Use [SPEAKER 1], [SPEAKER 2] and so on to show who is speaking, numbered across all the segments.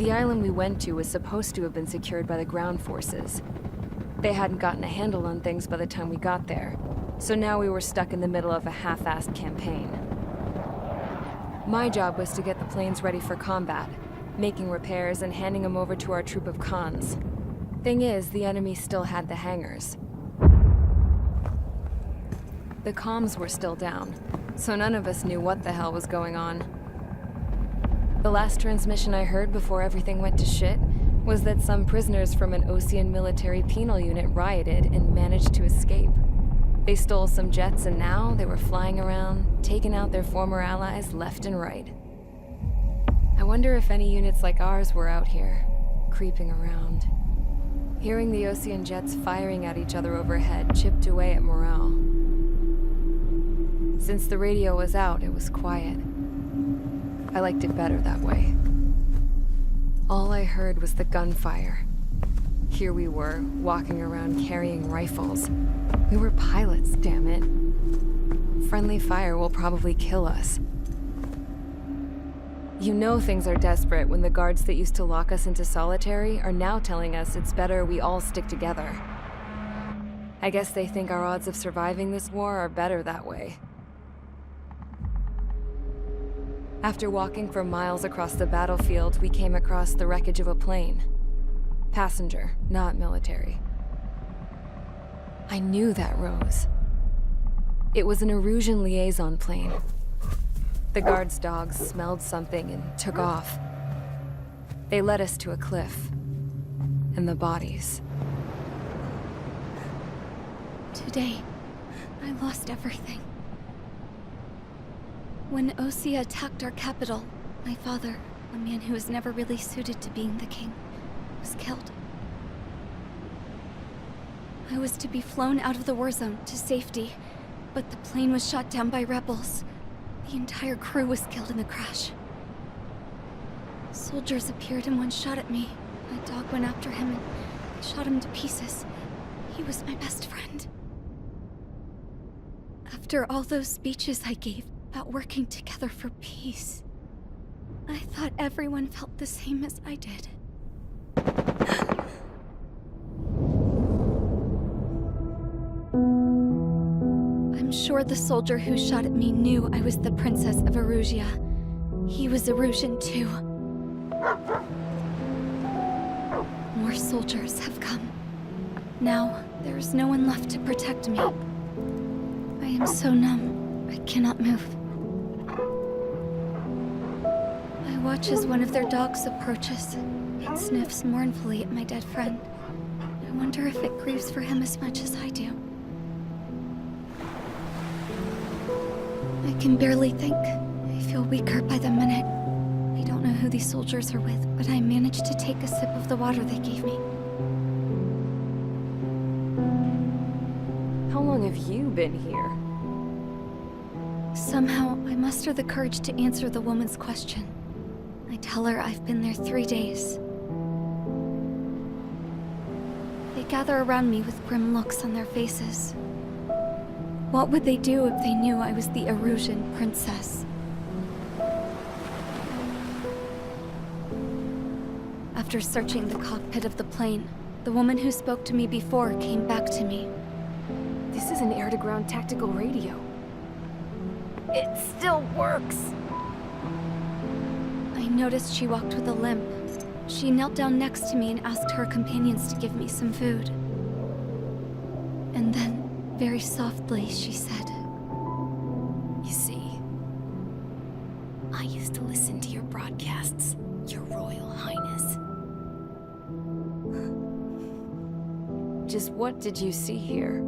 [SPEAKER 1] The island we went to was supposed to have been secured by the ground forces. They hadn't gotten a handle on things by the time we got there, so now we were stuck in the middle of a half-assed campaign. My job was to get the planes ready for combat, making repairs and handing them over to our troop of cons. Thing is, the enemy still had the hangars. The comms were still down, so none of us knew what the hell was going on. The last transmission I heard before everything went to shit was that some prisoners from an Osean military penal unit rioted and managed to escape. They stole some jets and now they were flying around, taking out their former allies left and right. I wonder if any units like ours were out here, creeping around. Hearing the Osean jets firing at each other overhead chipped away at morale. Since the radio was out, it was quiet. I liked it better that way. All I heard was the gunfire. Here we were, walking around carrying rifles. We were pilots, damn it. Friendly fire will probably kill us. You know things are desperate when the guards that used to lock us into solitary are now telling us it's better we all stick together. I guess they think our odds of surviving this war are better that way. After walking for miles across the battlefield, we came across the wreckage of a plane. Passenger, not military. I knew that rose. It was an Erusian liaison plane. The guard's dogs smelled something and took off. They led us to a cliff. And the bodies.
[SPEAKER 2] Today, I lost everything. When Osea attacked our capital, my father, a man who was never really suited to being the king, was killed. I was to be flown out of the war zone to safety, but the plane was shot down by rebels. The entire crew was killed in the crash. Soldiers appeared and one shot at me. My dog went after him and shot him to pieces. He was my best friend. After all those speeches I gave about working together for peace, I thought everyone felt the same as I did. I'm sure the soldier who shot at me knew I was the Princess of Erusia. He was Erusian too. More soldiers have come. Now, there is no one left to protect me. I am so numb, I cannot move. I watch as one of their dogs approaches. It sniffs mournfully at my dead friend. I wonder if it grieves for him as much as I do. I can barely think. I feel weaker by the minute. I don't know who these soldiers are with, but I managed to take a sip of the water they gave me.
[SPEAKER 1] How long have you been here?
[SPEAKER 2] Somehow, I muster the courage to answer the woman's question. I tell her I've been there 3 days. They gather around me with grim looks on their faces. What would they do if they knew I was the Erusian princess? After searching the cockpit of the plane, the woman who spoke to me before came back to me.
[SPEAKER 1] This is an air-to-ground tactical radio. It still works!
[SPEAKER 2] I noticed she walked with a limp. She knelt down next to me and asked her companions to give me some food. And then, very softly, she said,
[SPEAKER 1] You see, I used to listen to your broadcasts, Your Royal Highness. Just what did you see here?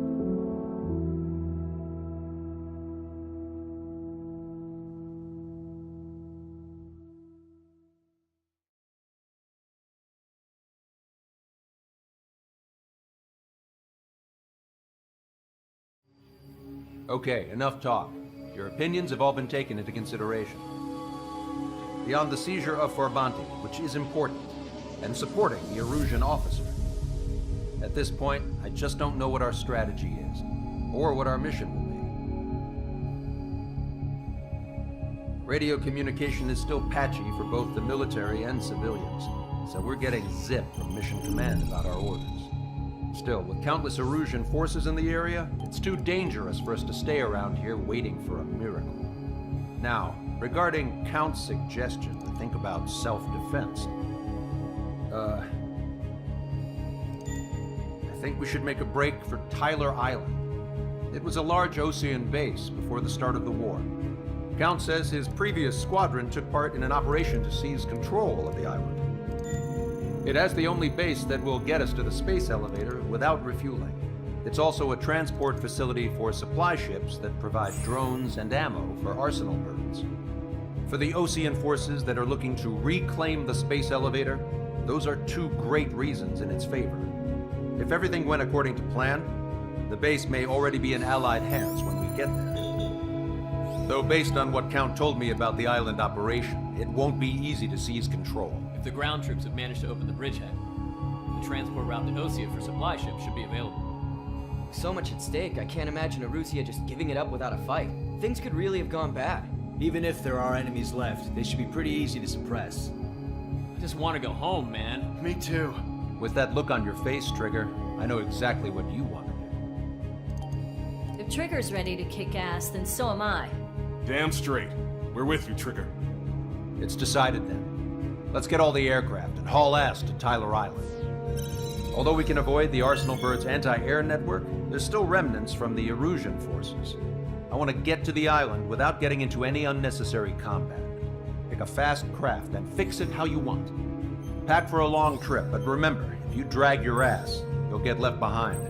[SPEAKER 3] Okay, enough talk. Your opinions have all been taken into consideration. Beyond the seizure of Forbanti, which is important, and supporting the Erusian officer, at this point, I just don't know what our strategy is, or what our mission will be. Radio communication is still patchy for both the military and civilians. so we're getting zip from Mission Command about our orders. Still, with countless Erusian forces in the area, it's too dangerous for us to stay around here waiting for a miracle. Now, regarding Count's suggestion to think about self-defense, I think we should make a break for Tyler Island. It was a large Osean base before the start of the war. Count says his previous squadron took part in an operation to seize control of the island. It has the only base that will get us to the space elevator without refueling. It's also a transport facility for supply ships that provide drones and ammo for arsenal birds. For the Osean forces that are looking to reclaim the space elevator, those are two great reasons in its favor. If everything went according to plan, the base may already be in Allied hands when we get there. Though based on what Count told me about the island operation, it won't be easy to seize control.
[SPEAKER 4] If the ground troops have managed to open the bridgehead, the transport route to Osea for supply ships should be available.
[SPEAKER 5] So much at stake, I can't imagine Erusia just giving it up without a fight. Things could really have gone bad.
[SPEAKER 6] Even if there are enemies left, they should be pretty easy to suppress.
[SPEAKER 4] I just want to go home, man.
[SPEAKER 6] Me too.
[SPEAKER 3] With that look on your face, Trigger, I know exactly what you want to do.
[SPEAKER 7] If Trigger's ready to kick ass, then so am I.
[SPEAKER 8] Damn straight. We're with you, Trigger.
[SPEAKER 3] It's decided then. Let's get all the aircraft and haul ass to Tyler Island. Although we can avoid the Arsenal Bird's anti-air network, there's still remnants from the Erusian forces. I want to get to the island without getting into any unnecessary combat. Pick a fast craft and fix it how you want. Pack for a long trip, but remember, if you drag your ass, you'll get left behind.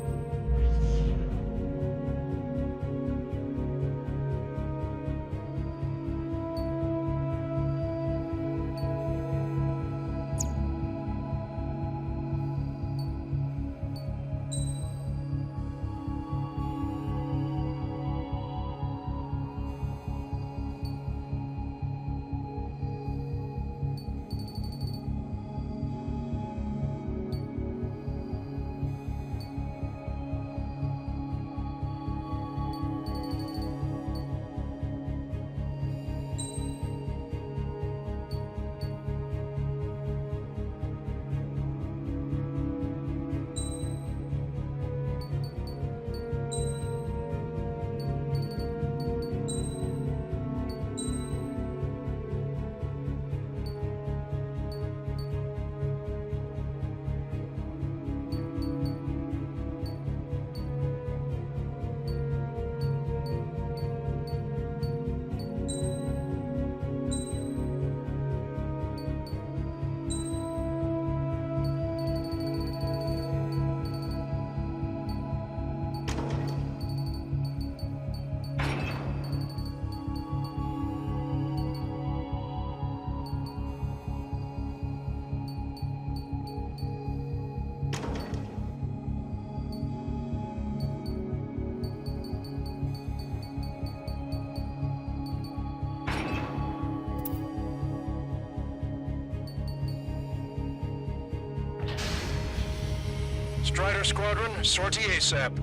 [SPEAKER 9] Strider Squadron, sortie ASAP.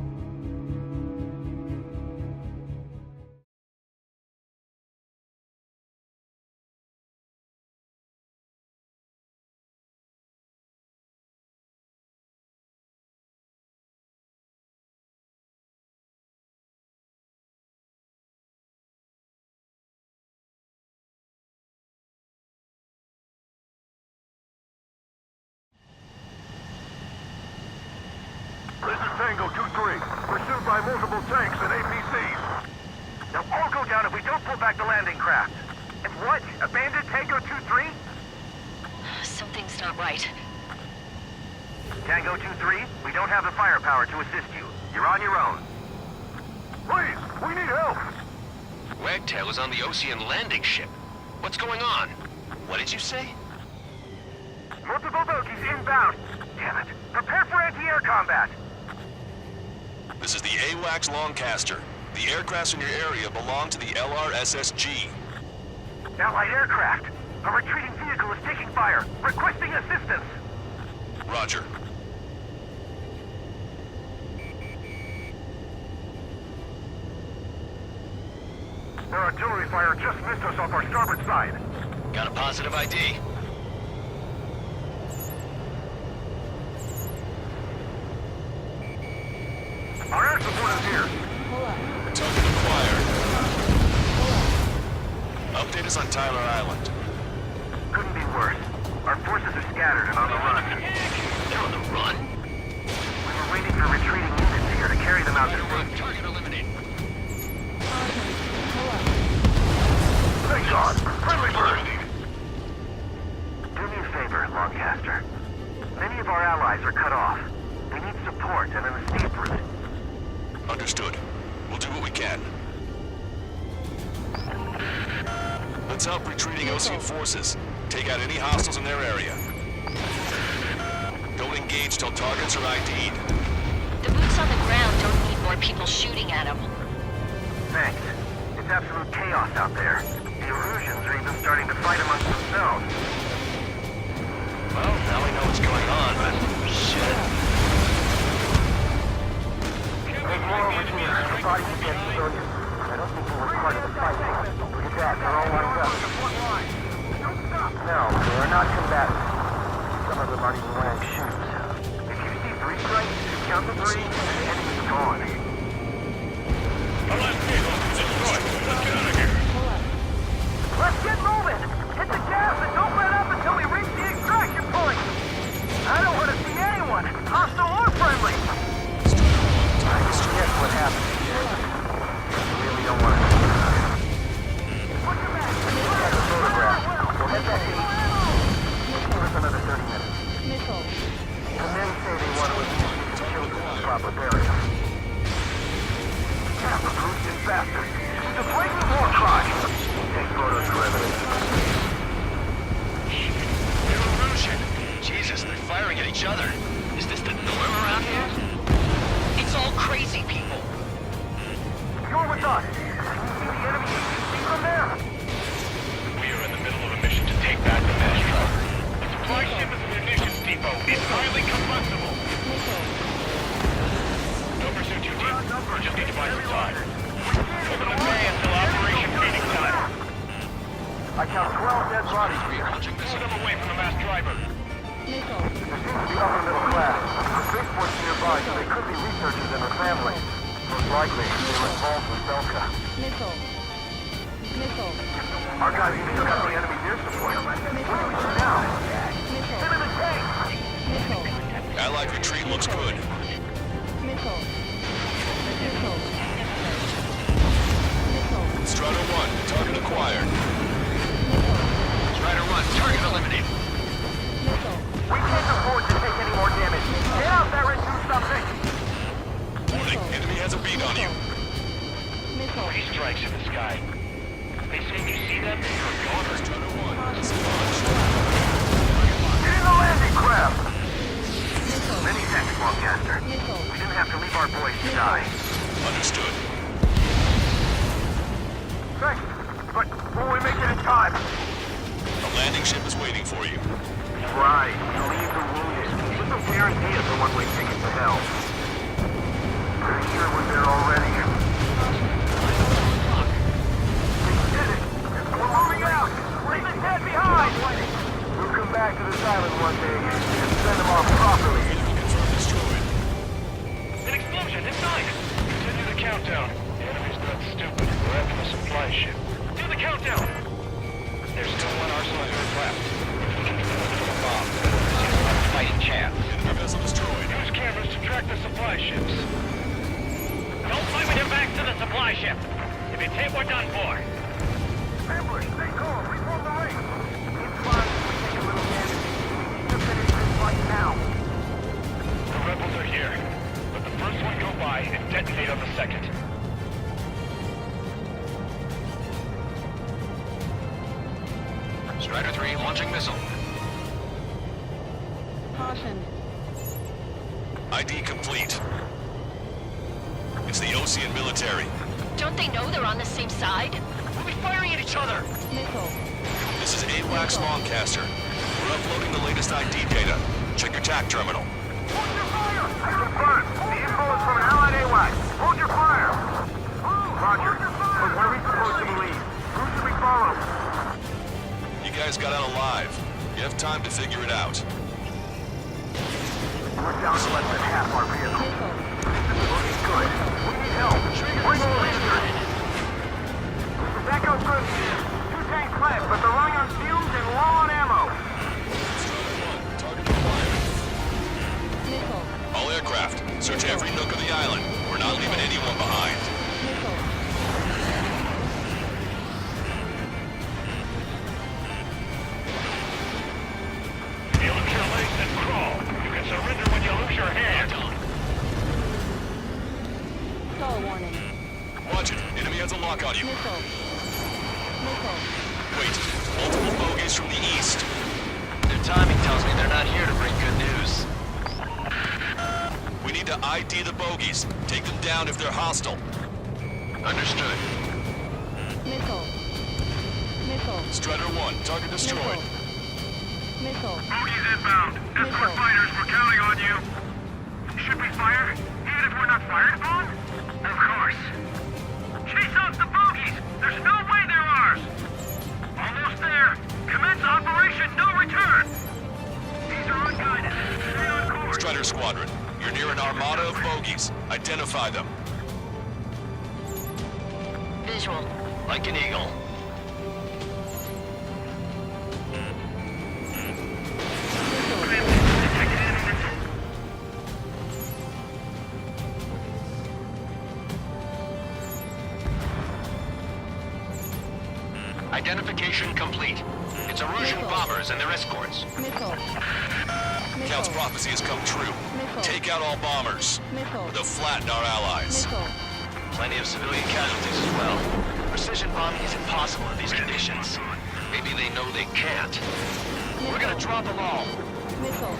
[SPEAKER 10] This is Tango 2-3, pursued by multiple tanks and APCs.
[SPEAKER 9] They'll all go down if we don't pull back the landing craft. And what? Abandon Tango 2-3?
[SPEAKER 7] Something's not right.
[SPEAKER 9] Tango 2-3, we don't have the firepower to assist you. You're on your own.
[SPEAKER 10] Please, we need help!
[SPEAKER 11] Wagtail is on the Osean landing ship. What's going on? What did you say?
[SPEAKER 9] Multiple bogies inbound. Damn it. Prepare for anti-air combat.
[SPEAKER 8] This is the AWACS Longcaster. The aircrafts in your area belong to the LRSSG.
[SPEAKER 9] Allied aircraft. A retreating vehicle is taking fire. Requesting assistance.
[SPEAKER 8] Roger.
[SPEAKER 10] Their artillery fire just missed us off our starboard side.
[SPEAKER 11] Got a positive ID.
[SPEAKER 10] Our air support is here.
[SPEAKER 8] Token acquired. Update us on Tyler Island.
[SPEAKER 9] Couldn't be worse. Our forces are scattered and on the run.
[SPEAKER 11] They're on the run?
[SPEAKER 9] We were waiting for retreating units here to carry them out to sea.
[SPEAKER 11] Target eliminated.
[SPEAKER 10] Thank God. Friendly bird.
[SPEAKER 9] Do me a favor, Longcaster. Many of our allies are cut off. We need support and an escape route.
[SPEAKER 8] Understood. We'll do what we can. Let's help retreating Osean forces. Take out any hostiles in their area. Don't engage till targets are ID'd.
[SPEAKER 7] The boots on the ground don't need more people shooting at them.
[SPEAKER 9] Thanks. It's absolute chaos out there. The Erusians are even starting to fight amongst themselves.
[SPEAKER 11] Well, now we know what's going on, but shit.
[SPEAKER 10] There's more overseers. The bodies of dead civilians. I don't think we were part of the fight. Look at that. They're all lined up. No, they are not combatants. Some of them aren't even wearing shoes.
[SPEAKER 9] If you see three strikes, count to three, and the enemy's gone. Let's get moving! Hit the gas and don't let up until we reach the extraction point! I don't want to see anyone, hostile or friendly!
[SPEAKER 10] I guess what happened here. I really don't want to see it. Check the photograph. We'll head back to eat. Give us another 30 minutes. The men say they want to abuse these children in proper burial.
[SPEAKER 9] Yeah, the Erusian bastard! It's a blatant war crime!
[SPEAKER 10] Take photos for evidence.
[SPEAKER 11] They're Erusian. Jesus, they're firing at each other. Is this the norm around here? It's all crazy people.
[SPEAKER 9] You're with us! Can you see the enemy agency from there?
[SPEAKER 10] We are in the middle of a mission to take back the mass driver. The supply ship is a munitions depot. It's highly combustible. No pursuit, you team. We just need to buy some time. Open the bay until Operation Phoenix time.
[SPEAKER 9] I count 12 dead bodies.
[SPEAKER 10] Move them away from the mass driver.
[SPEAKER 9] There seems to be upper middle class. The spaceport's nearby, so they could be researchers and their family. Most likely, they were involved with Belka. Our guys even got the enemy near support. What do we do now? Get in the tank!
[SPEAKER 8] Allied retreat looks good. Strider 1, target acquired.
[SPEAKER 11] Strider 1, target eliminated.
[SPEAKER 9] We can't afford to take any more damage. Get out there and do something!
[SPEAKER 8] Warning, enemy has a bead on you.
[SPEAKER 10] 3 strikes in the sky. They say you see them, you're a goner.
[SPEAKER 8] Strider 1, dislodged.
[SPEAKER 9] Get in the landing craft! Many thanks, Longcaster. We didn't have to leave our boys to die.
[SPEAKER 8] Understood.
[SPEAKER 9] Thanks, but will we make it in time?
[SPEAKER 8] The landing ship is waiting for you.
[SPEAKER 9] Right, leave the wounded. There's no guarantee it's a one-way ticket to hell. Pretty sure we're there already. We did it! We're moving out! Leave the dead behind! We'll come back to this island one day and send them off properly.
[SPEAKER 8] Confirm destroyed.
[SPEAKER 10] An explosion inside! Continue the countdown. The enemy's not stupid. We're after the supply ship. Do the countdown! There's still one arsenal left. If we can get the bomb, there's a fighting chance.
[SPEAKER 8] Enemy vessel destroyed.
[SPEAKER 10] Use cameras to track the supply ships. Don't fight with your back to the supply ship. If it's hit, we're done for.
[SPEAKER 9] Ambush, stay calm. We form the ring. It's fine. We take a little damage. We need to finish this fight now.
[SPEAKER 10] The rebels are here. Let the first one go by and detonate on the second.
[SPEAKER 11] Strider 3, launching missile.
[SPEAKER 8] ID complete. It's the Osean military.
[SPEAKER 7] Don't they know they're on the same side?
[SPEAKER 11] We'll be firing at each other.
[SPEAKER 8] This is AWACS Longcaster. We're uploading the latest ID data. Check your TAC terminal.
[SPEAKER 9] Hold your fire! I confirm. The info is from an allied AWACS. Hold your fire! Roger. But where are we supposed to believe? Who should we follow?
[SPEAKER 8] You guys got out alive. You have time to figure it out.
[SPEAKER 9] We're down to less than half our vehicle. This is looking good. We need help. Bring all injured. That goes good. 2 tanks left, but they're running on fumes and low on ammo.
[SPEAKER 8] Target acquired. All aircraft, search every nook of the island. We're not leaving anyone behind.
[SPEAKER 10] If you lose your legs, then crawl. You can surrender when you lose your hand.
[SPEAKER 1] Stall warning.
[SPEAKER 8] Watch it. Enemy has a lock on you.
[SPEAKER 1] Missile.
[SPEAKER 8] Wait. Multiple bogeys from the east.
[SPEAKER 11] Their timing tells me they're not here to bring good news.
[SPEAKER 8] We need to ID the bogeys. Take them down if they're hostile.
[SPEAKER 11] Understood.
[SPEAKER 1] Missile.
[SPEAKER 8] Strider 1, target destroyed.
[SPEAKER 1] Missile.
[SPEAKER 9] Bogies inbound. Escort fighters, we're counting on you. Should we fire? Even if we're not fired upon? Of course. Chase off the bogies! There's no way they're ours! Almost there! Commence Operation No Return! These are unguided. Stay on course.
[SPEAKER 8] Strider Squadron, you're near an armada of bogeys. Identify them.
[SPEAKER 7] Visual.
[SPEAKER 11] Like an eagle. Identification complete. It's Erusian bombers and their escorts.
[SPEAKER 8] Count's prophecy has come true. Take out all bombers. They'll flatten our allies.
[SPEAKER 11] Plenty of civilian casualties as well. Precision bombing is impossible in these conditions. Maybe they know they can't. We're gonna drop them all.
[SPEAKER 1] Missile.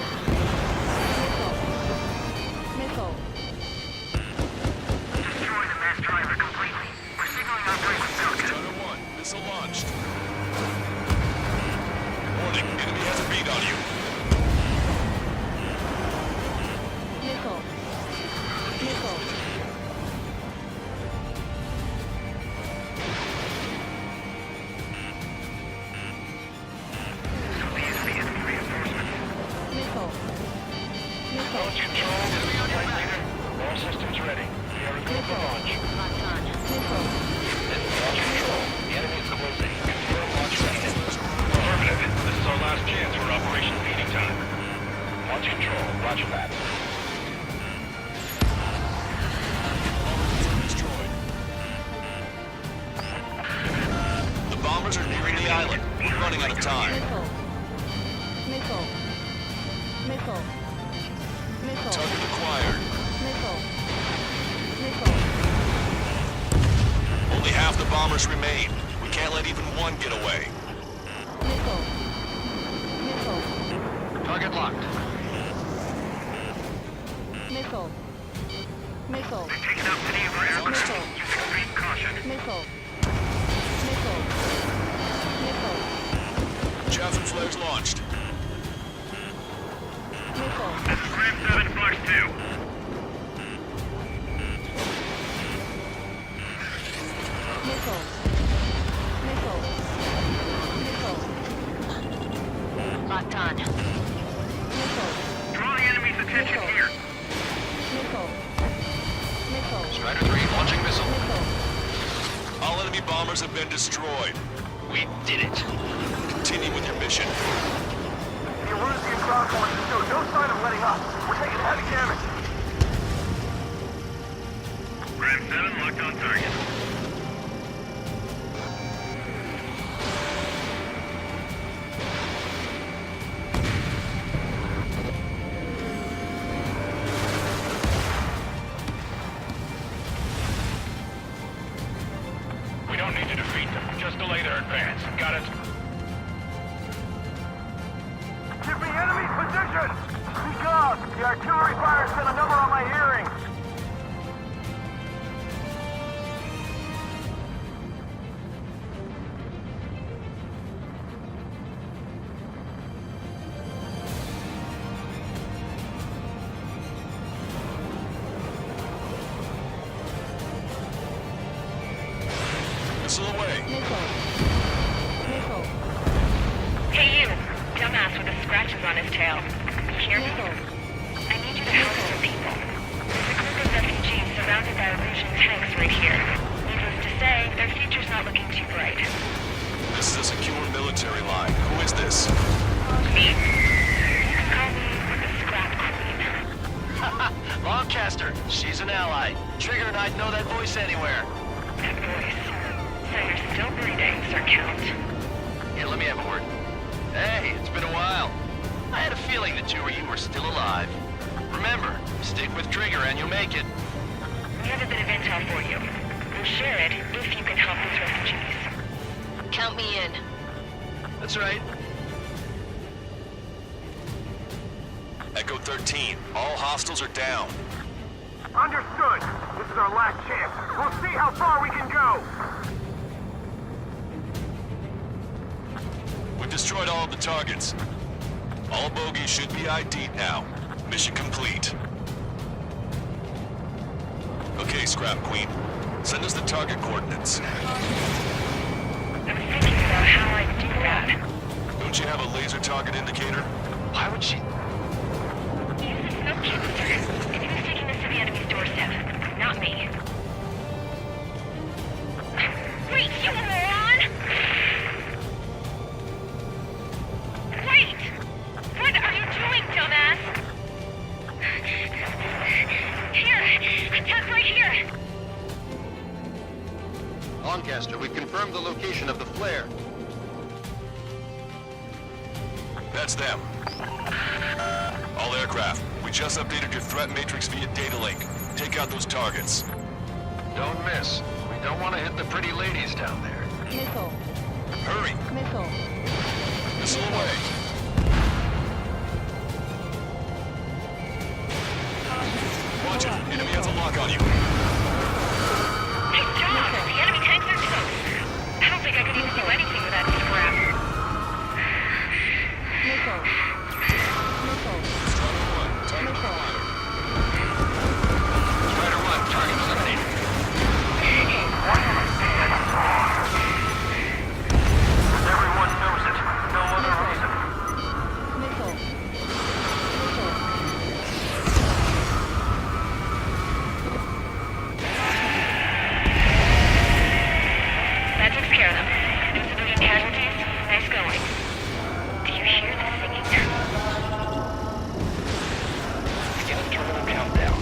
[SPEAKER 9] Destroy the mass driver completely. We're signaling our break with Falcon.
[SPEAKER 8] Strider 1, missile launched. Warning, enemy has a beat on you.
[SPEAKER 10] Launch control. Flight leader. All systems ready. We are ready for launch. Launch control. The enemy is closing. Confirm launch readiness. Affirmative. This is our last chance for Operation Feeding Time. Launch control. Roger that.
[SPEAKER 8] Destroyed. The bombers are nearing the island. We're running out of time. Target acquired. Only half the bombers remain. We can't let even one get away.
[SPEAKER 11] Target locked.
[SPEAKER 9] They're taking out many of our aircraft. Use extreme caution.
[SPEAKER 8] Chaff and flares launched.
[SPEAKER 9] This is Ram 7 Fox 2.
[SPEAKER 7] Locked on.
[SPEAKER 9] Draw the enemy's attention here.
[SPEAKER 11] Strider 3 launching missile.
[SPEAKER 8] All enemy bombers have been destroyed.
[SPEAKER 11] We did it.
[SPEAKER 8] Continue with your mission.
[SPEAKER 9] The Erusian ground forces show no sign of letting up. We're taking heavy damage. Ram 7 locked on target.
[SPEAKER 10] We don't need to defeat them. Just delay their advance. Got it?
[SPEAKER 9] Give me enemy position! Speak up! The artillery fire sent a number on my hearing.
[SPEAKER 8] Missile away.
[SPEAKER 7] Hey, you. Dumbass with the scratches on his tail. You hear me? I need you to help some people. There's a group of refugees surrounding
[SPEAKER 11] Commander. She's an ally. Trigger and I'd know that voice anywhere.
[SPEAKER 7] That voice. So you're still breathing, Sir Count.
[SPEAKER 11] Here, let me have a word. Hey, it's been a while. I had a feeling the two of you were still alive. Remember, stick with Trigger and you'll make it.
[SPEAKER 7] We have a bit of intel for you. We'll share it if you can help these refugees. Count me in.
[SPEAKER 11] That's right. Echo 13, all hostiles are down.
[SPEAKER 9] Understood. This is our last chance. We'll see how far we can go.
[SPEAKER 8] We've destroyed all of the targets. All bogies should be ID'd now. Mission complete. Okay, Scrap Queen. Send us the target coordinates.
[SPEAKER 7] I was thinking about how I'd do that.
[SPEAKER 8] Don't you have a laser target indicator?
[SPEAKER 11] Why would she...
[SPEAKER 7] Use the smoke canister. If he was taking this to the enemy's doorstep, not me. Wait, you moron! Wait! What are you doing, dumbass? Here! Attack right here!
[SPEAKER 3] Lancaster, we've confirmed the location of the flare.
[SPEAKER 8] That's them. All aircraft, we just updated your threat matrix via data link. Take out those targets.
[SPEAKER 11] Don't miss. We don't want to hit the pretty ladies down there.
[SPEAKER 1] Missile.
[SPEAKER 8] Hurry!
[SPEAKER 1] Missile.
[SPEAKER 8] Missile away! Watch it! Enemy has a lock on you!
[SPEAKER 7] Nice job! The enemy tanks are close. I don't think I could even do anything with that scrap.
[SPEAKER 1] Missile. Missile.
[SPEAKER 8] Target acquired.
[SPEAKER 11] Strider 1, target eliminated.
[SPEAKER 9] Everyone knows it. No other reason.
[SPEAKER 1] Missile.
[SPEAKER 7] That takes care of them. No civilian casualties? Nice going. Do you hear the singing?
[SPEAKER 10] Begin terminal countdown.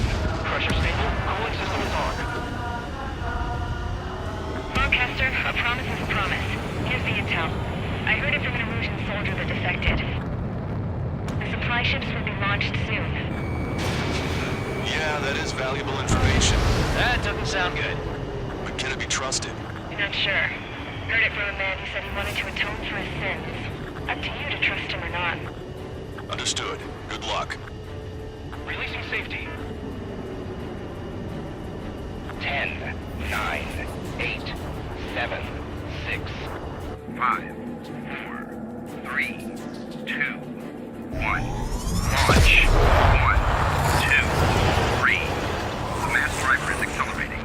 [SPEAKER 10] Pressure stable. Cooling system is on.
[SPEAKER 7] Lancaster, a promise is a promise. Here's the intel. I heard it from an Erusian soldier that defected. The supply ships will be launched soon.
[SPEAKER 8] Yeah, that is valuable information.
[SPEAKER 11] That doesn't sound good.
[SPEAKER 8] But can it be trusted?
[SPEAKER 7] I'm not sure. Heard it from a man who said he wanted to atone for his sins. Up to you to trust him or not.
[SPEAKER 8] Understood. Good luck.
[SPEAKER 10] Releasing safety. 10, 9, 8, 7, 6, 5, 4, 3, 2, 1. Launch. 1, 2, 3. The mass driver is accelerating.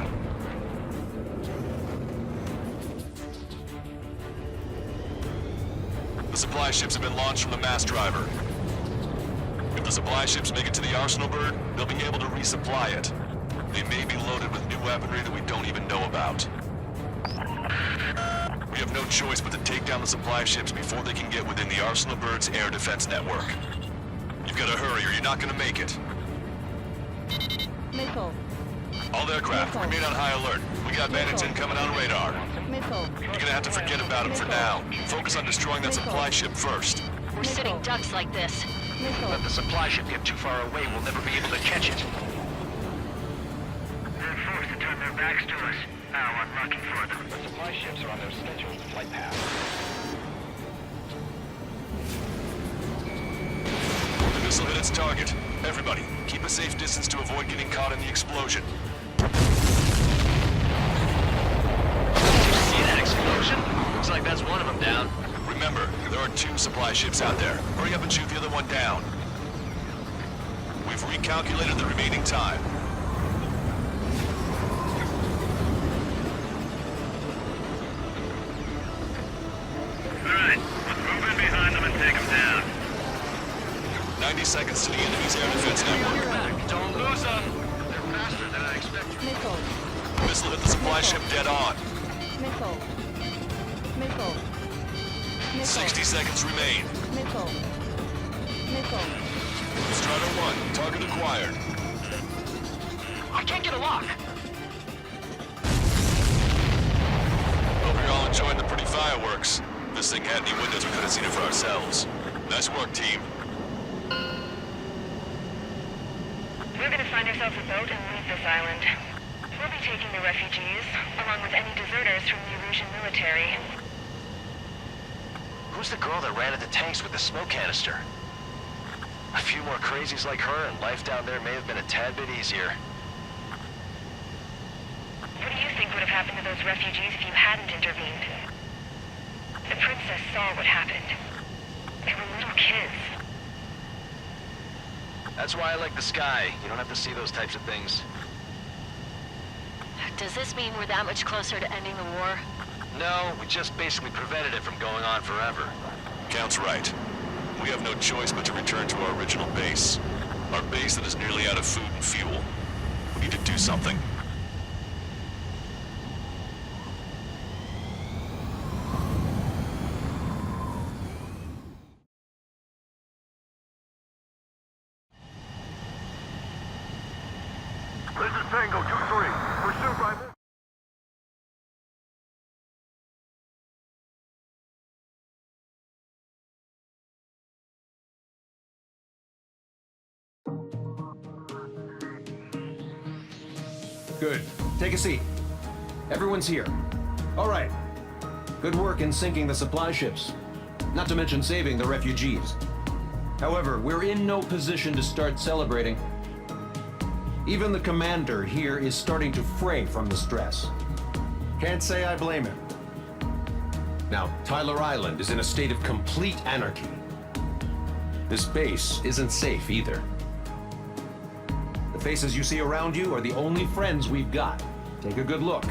[SPEAKER 8] The supply ships have been launched from the mass driver. If the supply ships make it to the Arsenal bird, they'll be able to resupply it. They may be loaded with new weaponry that we don't even know about. We have no choice but to take down the supply ships before they can get within the Arsenal bird's air defense network. You've got to hurry or you're not going to make it.
[SPEAKER 1] Missile.
[SPEAKER 8] All aircraft, remain on high alert. We got bandits incoming on radar.
[SPEAKER 1] Missile.
[SPEAKER 8] You're gonna have to forget about them for now. Focus on destroying that supply ship first.
[SPEAKER 7] We're sitting ducks like this.
[SPEAKER 1] Missile.
[SPEAKER 11] Let the supply ship get too far away, we'll never be able to catch it.
[SPEAKER 9] They're forced to turn their backs to us. Now I'm looking for them.
[SPEAKER 10] The supply ships are on their scheduled flight path.
[SPEAKER 8] The missile hit its target. Everybody, keep a safe distance to avoid getting caught in the explosion.
[SPEAKER 11] Did you see that explosion? Looks like that's one of them down.
[SPEAKER 8] Remember, there are 2 supply ships out there. Hurry up and shoot the other one down. We've recalculated the remaining time.
[SPEAKER 9] Alright, let's move in behind them and take them down.
[SPEAKER 8] 90 seconds to the enemy's air defense network.
[SPEAKER 11] Don't lose them! They're faster than I expected.
[SPEAKER 1] Missile.
[SPEAKER 8] Missile hit the supply ship dead on.
[SPEAKER 1] Missile. Missile. Missile.
[SPEAKER 8] 60 seconds remain.
[SPEAKER 1] Missile. Missile.
[SPEAKER 8] Strider 1, target acquired.
[SPEAKER 11] I can't get a lock.
[SPEAKER 8] Hope you're all enjoying the pretty fireworks. If this thing had any windows, we could have seen it for ourselves. Nice work, team.
[SPEAKER 7] We're gonna find ourselves a boat and leave this island. We'll be taking the refugees, along with any deserters from the Erusian military.
[SPEAKER 11] Who's the girl that ran at the tanks with the smoke canister? A few more crazies like her, and life down there may have been a tad bit easier.
[SPEAKER 7] What do you think would have happened to those refugees if you hadn't intervened? The princess saw what happened. They were little kids.
[SPEAKER 11] That's why I like the sky. You don't have to see those types of things.
[SPEAKER 12] Does this mean we're that much closer to ending the war?
[SPEAKER 11] No, we just basically prevented it from going on forever.
[SPEAKER 8] Count's right. We have no choice but to return to our original base. Our base that is nearly out of food and fuel. We need to do something.
[SPEAKER 9] This is Tango 2-3. Pursued by this.
[SPEAKER 3] Good. Take a seat. Everyone's here. All right. Good work in sinking the supply ships. Not to mention saving the refugees. However, we're in no position to start celebrating. Even the commander here is starting to fray from the stress. Can't say I blame him. Now, Tyler Island is in a state of complete anarchy. This base isn't safe either. The faces you see around you are the only friends we've got. Take a good look.